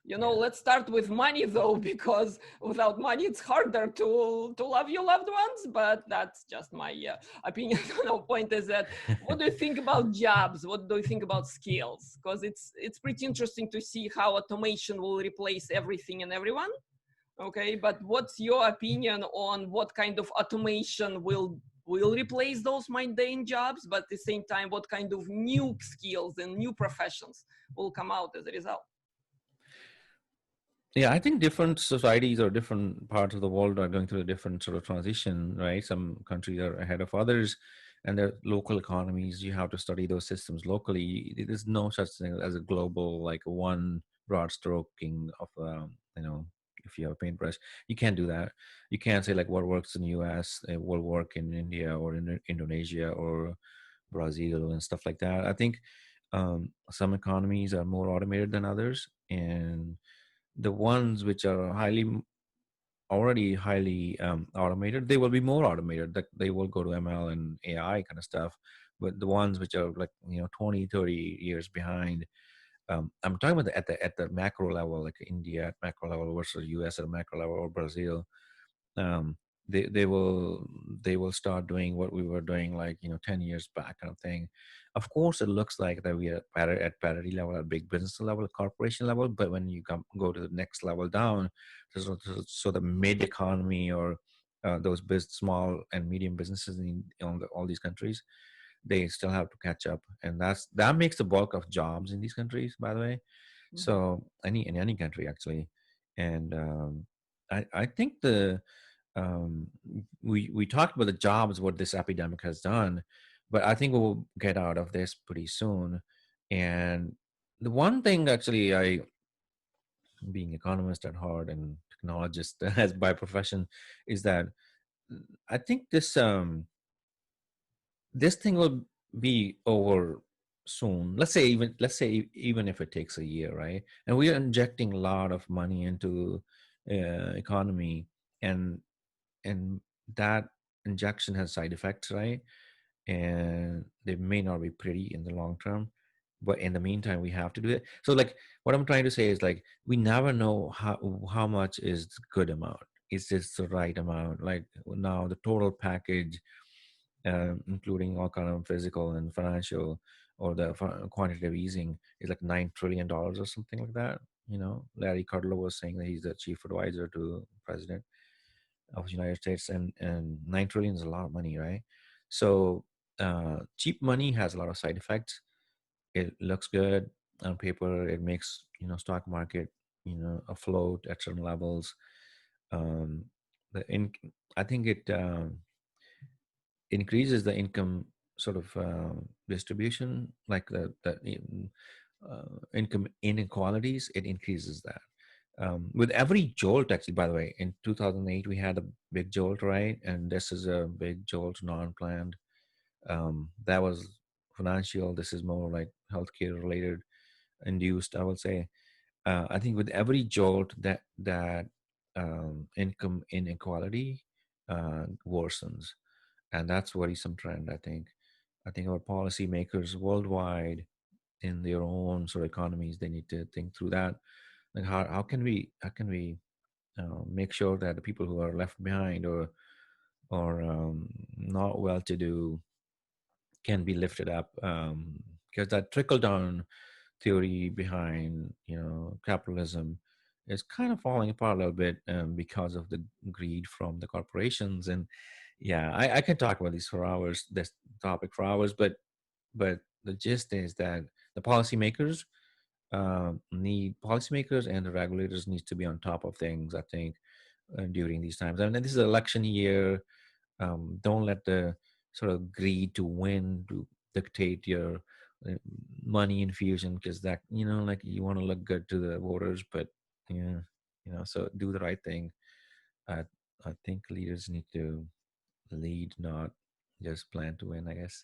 Let's start with money though, because without money it's harder to love your loved ones. But that's just my opinion. No, point is that, what do you think about jobs? What do you think about skills? Because it's pretty interesting to see how automation will replace everything and everyone. Okay, but what's your opinion on what kind of automation will replace those mundane jobs, but at the same time, what kind of new skills and new professions will come out as a result? Yeah, I think different societies or different parts of the world are going through a different sort of transition, right? Some countries are ahead of others, and their local economies, you have to study those systems locally. There's no such thing as a global, like one broad stroking of, if you have a paintbrush, you can't do that. You can't say like what works in the US, it will work in India or in Indonesia or Brazil and stuff like that. I think some economies are more automated than others, and the ones which are already highly automated, they will be more automated, that they will go to ML and AI kind of stuff. But the ones which are like 20, 30 years behind, I'm talking about at the macro level, like India at macro level versus US at macro level, or Brazil. um, they will start doing what we were doing, like 10 years back, kind of thing. Of course it looks like that we are at parity level, at big business level, corporation level, but when you go to the next level down, so the mid economy, or those small and medium businesses in all these countries, they still have to catch up, and that makes the bulk of jobs in these countries, by the way. Mm-hmm. So in any country actually. And I think the um, we talked about the jobs, what this epidemic has done, but I think we'll get out of this pretty soon. And the one thing, actually, I, being economist at heart and technologist as by profession, is that I think this thing will be over soon. Let's say even if it takes a year, right? And we are injecting a lot of money into economy, and and that injection has side effects, right? And they may not be pretty in the long term, but in the meantime we have to do it. So like, what I'm trying to say is, like, we never know how much is the good amount, is this the right amount. Like now the total package, including all kind of physical and financial, or the quantitative easing, is like $9 trillion or something like that. Larry Kudlow was saying that he's the chief advisor to president of the United States, and 9 trillion is a lot of money, right? So cheap money has a lot of side effects. It looks good on paper. It makes stock market afloat at certain levels. Um, the in I think it increases the income sort of distribution, like the income inequalities. It increases that. With every jolt, actually, by the way, in 2008 we had a big jolt, right? And this is a big jolt, non-planned. That was financial. This is more like healthcare related, induced, I would say. I think with every jolt, that income inequality worsens, and that's worrisome trend. I think our policymakers worldwide, in their own sort of economies, they need to think through that. Like, how can we make sure that the people who are left behind, or not well to do, can be lifted up, because that trickle down theory behind capitalism is kind of falling apart a little bit, because of the greed from the corporations. And yeah, I can talk about this topic for hours, but the gist is that the policymakers and the regulators need to be on top of things, I think, during these times. I mean, this is an election year. Don't let the sort of greed to win to dictate your uh, money infusion, because that, like, you want to look good to the voters, but yeah, so do the right thing. I, I think leaders need to lead, not just plan to win, I guess.